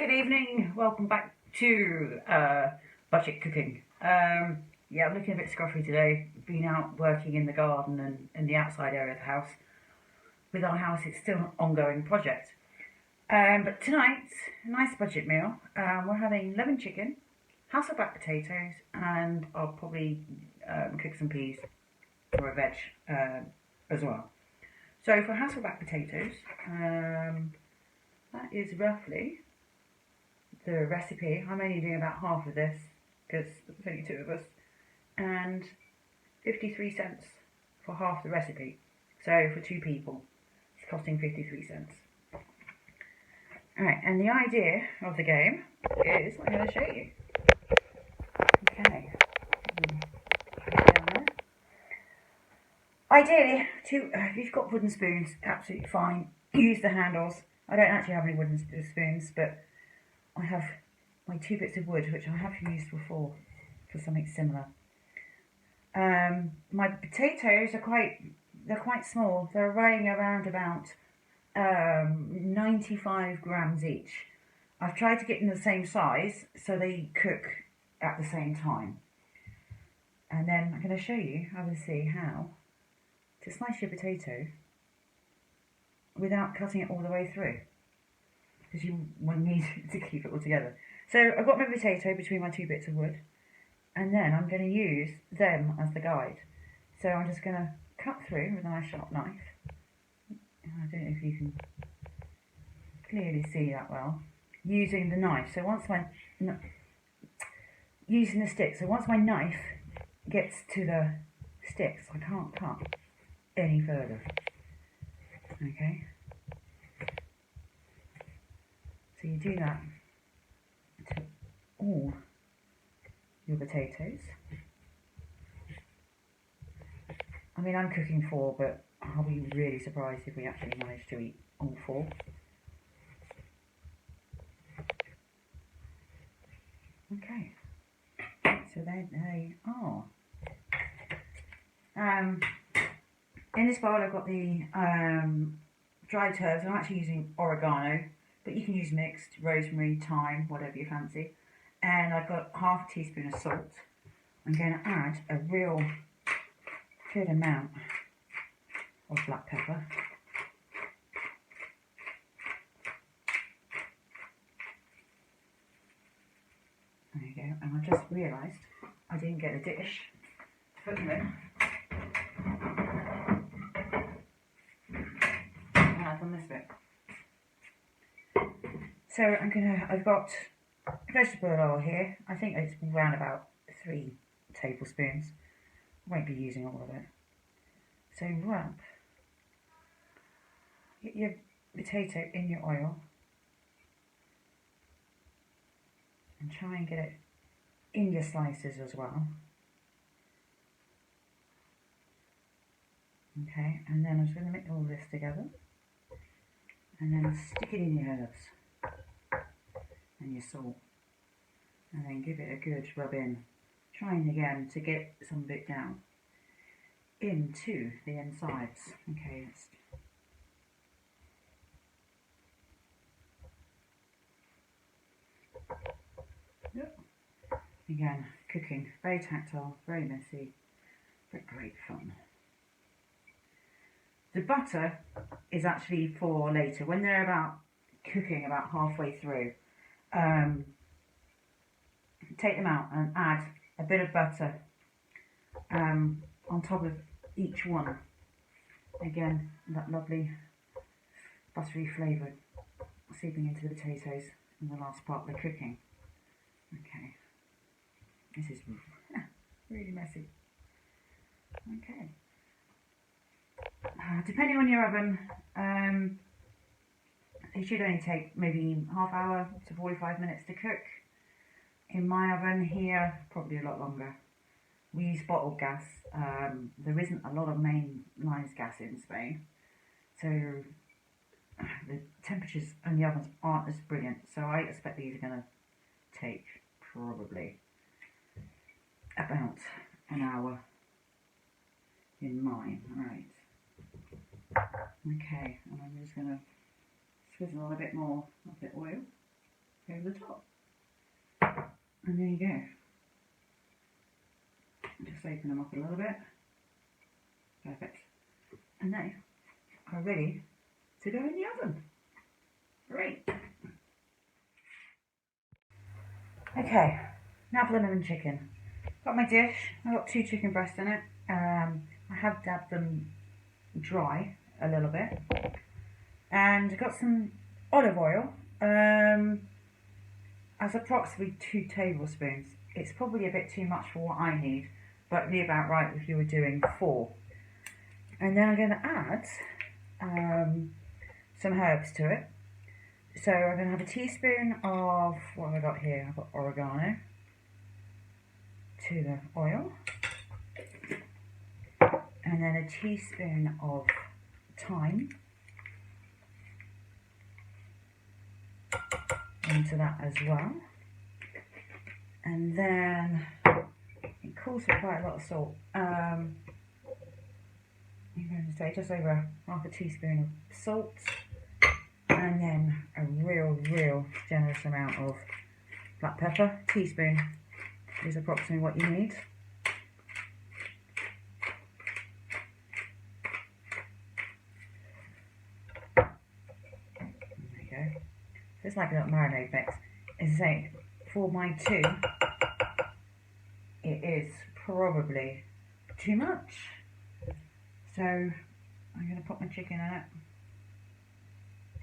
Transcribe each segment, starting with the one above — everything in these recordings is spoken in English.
Good evening, welcome back to budget cooking. Yeah, I'm looking a bit scruffy today. Been out working in the garden and in the outside area of the house. With our house, it's still an ongoing project. But tonight, a nice budget meal. We're having lemon chicken, Hasselback potatoes, and I'll probably cook some peas for a veg as well. So for Hasselback potatoes, that is roughly the recipe. I'm only doing about half of this because there's only two of us, and 53 cents for half the recipe. So for two people, it's costing 53 cents. Alright, and the idea of the game is, I'm going to show you. Okay. Ideally, if you've got wooden spoons, absolutely fine. Use the handles. I don't actually have any wooden spoons, but I have my 2 bits of wood, which I have used before for something similar. My potatoes are quite small. They're weighing around about 95 grams each. I've tried to get them the same size so they cook at the same time. And then I'm going to show you, obviously, how to slice your potato without cutting it all the way through, because you will need to keep it all together. So I've got my potato between my 2 bits of wood, and then I'm going to use them as the guide. So I'm just going to cut through with a nice sharp knife. I don't know if you can clearly see that well. Using the knife. So once using the stick. So once my knife gets to the sticks, I can't cut any further. Okay. So you do that to all your potatoes. I mean, I'm cooking 4, but I'll be really surprised if we actually manage to eat all 4. Okay, so there they are. In this bowl I've got the dried herbs. I'm actually using oregano, but you can use mixed, rosemary, thyme, whatever you fancy. And I've got half a teaspoon of salt. I'm going to add a real good amount of black pepper. There you go. And I just realised I didn't get a dish to put them in. And I've done this bit. So I've got vegetable oil here. I think it's around about 3 tablespoons. I won't be using all of it. So get your potato in your oil and try and get it in your slices as well. Okay, and then I'm just going to mix all this together and then stick it in your herbs and your salt, and then give it a good rub in, trying again to get some of it down into the insides. Okay, again, cooking, very tactile, very messy, but great fun. The butter is actually for later, when they're about cooking about halfway through. Take them out and add a bit of butter on top of each one. Again, that lovely buttery flavour seeping into the potatoes in the last part they're cooking. Okay, this is really messy. Okay, depending on your oven, it should only take maybe half hour to 45 minutes to cook. In my oven here, probably a lot longer. We use bottled gas. There isn't a lot of main lines gas in Spain, so the temperatures in the ovens aren't as brilliant. So I expect these are going to take probably about an hour in mine. Right. Okay, and I'm just going to swizzle a bit more of the oil. over the top. And there you go. Just open them up a little bit. Perfect. And they are ready to go in the oven. Great. Okay, now for the lemon chicken. Got my dish. I've got 2 chicken breasts in it. I have dabbed them dry a little bit. And got some olive oil. As approximately 2 tablespoons. It's probably a bit too much for what I need, but be about right if you were doing 4. And then I'm going to add some herbs to it. So I'm going to have a teaspoon of, what have I got here? I've got oregano to the oil. And then a teaspoon of thyme into that as well. And then it calls for quite a lot of salt. I'm going to say just over half a teaspoon of salt. And then a real generous amount of black pepper. Teaspoon is approximately what you need. There you go. So it's like a little marinade mix. As I say, for my 2, it is probably too much. So I'm going to put my chicken in it.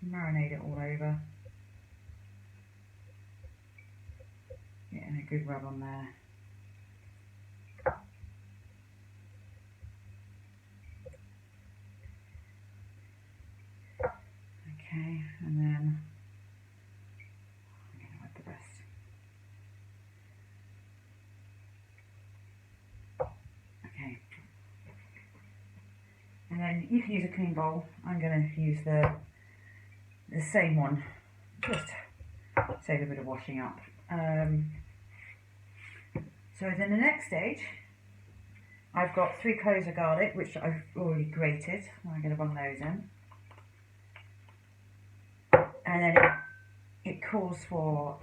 Marinate it all over. Getting a good rub on there. Okay, and then I'm going to add the rest. Okay. And then you can use a clean bowl. I'm going to use the same one, just save a bit of washing up. So then the next stage, I've got 3 cloves of garlic, which I've already grated. I'm going to bung those in. And then it calls for,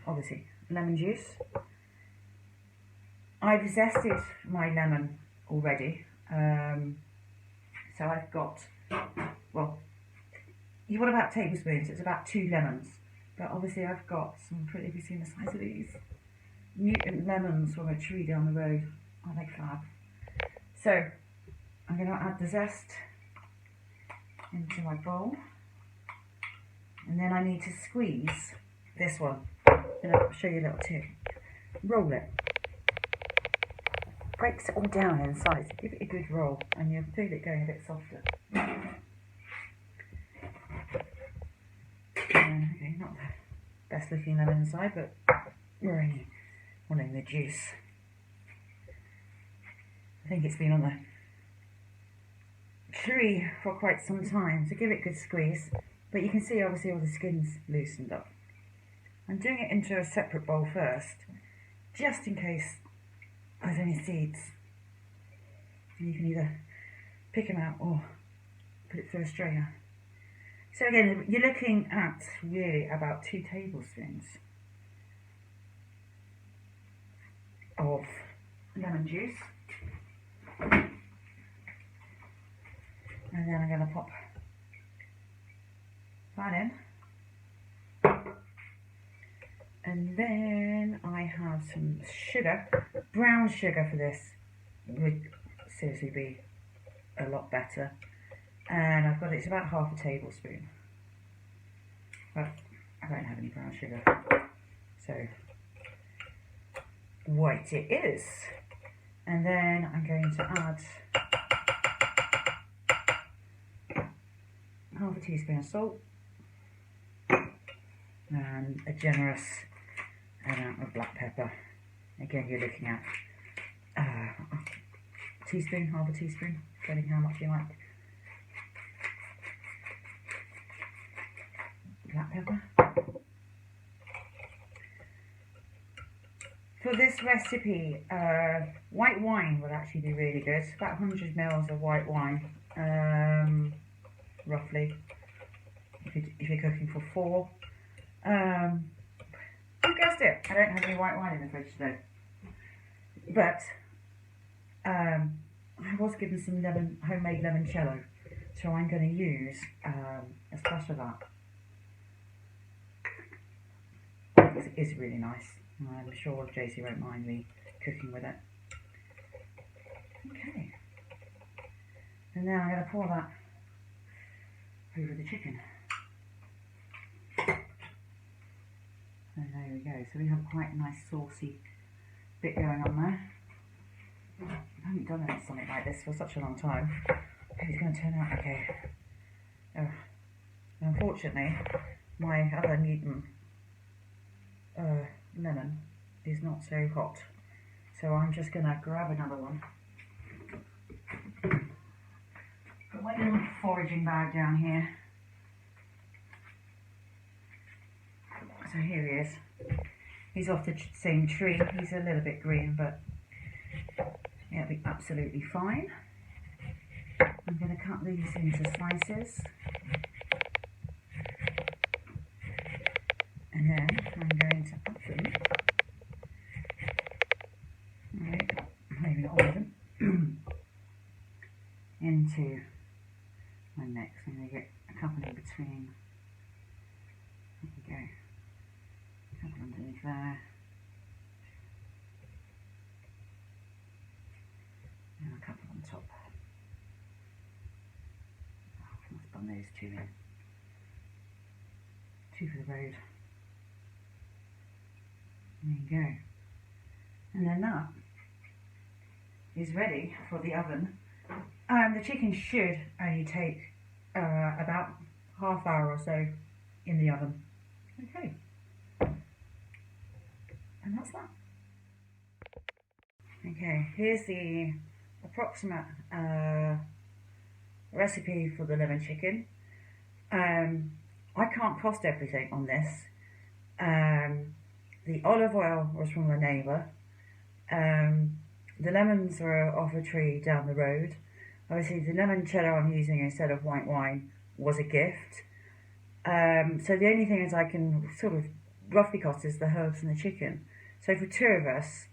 obviously, lemon juice. I've zested my lemon already. So I've got, well, you want about tablespoons, it's about 2 lemons. But obviously I've got some pretty, have you seen the size of these? Mutant lemons from a tree down the road. Oh, they fab. So I'm going to add the zest into my bowl. And then I need to squeeze this one. I'm going to show you a little tip. Roll it. Breaks it all down inside. Give it a good roll and you'll feel it going a bit softer. Okay, not the best looking lemon inside, but we're only wanting the juice. I think it's been on the tree for quite some time, so give it a good squeeze. But you can see obviously all the skin's loosened up. I'm doing it into a separate bowl first, just in case there's any seeds. And you can either pick them out or put it through a strainer. So again, you're looking at really about 2 tablespoons of lemon juice. And then I'm going to pop that in. And then I have some sugar. Brown sugar for this would seriously be a lot better. And I've got it's about half a tablespoon. But I don't have any brown sugar. So white it is. And then I'm going to add half a teaspoon of salt and a generous amount of black pepper. Again, you're looking at a teaspoon, half a teaspoon, depending how much you like. Black pepper. For this recipe, white wine would actually be really good. About 100 ml of white wine, roughly, if you're cooking for 4. You guessed it. I don't have any white wine in the fridge today. But I was given some homemade limoncello, so I'm going to use a splash of that. It is really nice. I'm sure Josie won't mind me cooking with it. Okay. And now I'm going to pour that over the chicken. And there we go. So we have quite a nice saucy bit going on there. I haven't done something like this for such a long time. I hope it's going to turn out okay. Unfortunately, my other Newton lemon is not so hot, so I'm just going to grab another one. Put my little foraging bag down here. So here he is. He's off the same tree. He's a little bit green, but it'll be absolutely fine. I'm going to cut these into slices. And then I'm going to put them, right, maybe not all of them, into my mix. I'm going to get a couple in between. There we go. A couple underneath there. And a couple on top. Let's bung those two in. Two for the road. There you go. And then that is ready for the oven. The chicken should only take about half hour or so in the oven. Okay. And that's that. Okay, here's the approximate recipe for the lemon chicken. I can't cost everything on this. The olive oil was from a neighbour. The lemons were off a tree down the road. Obviously the limoncello I'm using instead of white wine was a gift. So the only thing is I can sort of roughly cost is the herbs and the chicken. So for two of us,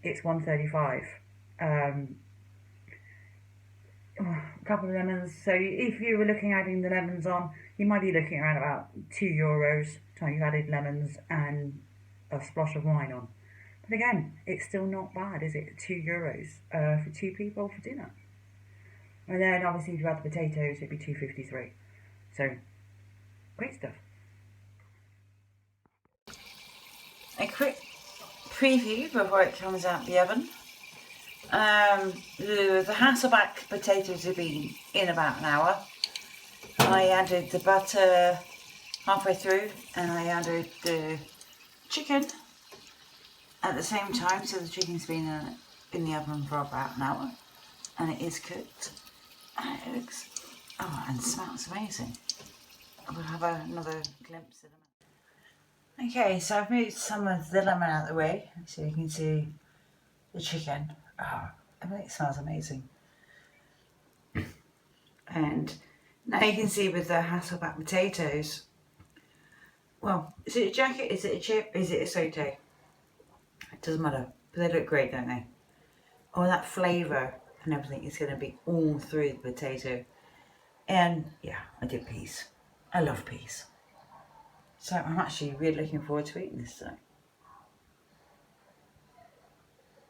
it's $1.35. A couple of lemons. So if you were looking at adding the lemons on, you might be looking around about €2 time you've added lemons and a splash of wine on. But again, it's still not bad, is it? €2 for two people for dinner. And then obviously if you add the potatoes, it'd be $2.53. So great stuff. A quick preview before it comes out the oven. The Hasselback potatoes have been in about an hour. I added the butter halfway through and I added the chicken at the same time, so the chicken's been in the oven for about an hour and it is cooked and it looks, and smells amazing. We'll have another glimpse of them. Okay, so I've moved some of the lemon out of the way so you can see the chicken. I mean, it smells amazing. And now you can see with the Hasselback potatoes, well, is it a jacket, is it a chip, is it a saute? It doesn't matter, but they look great, don't they? Oh, that flavour and everything is going to be all through the potato. And yeah, I did peas. I love peas. So I'm actually really looking forward to eating this today.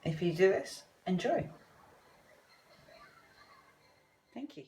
If you do this, enjoy. Thank you.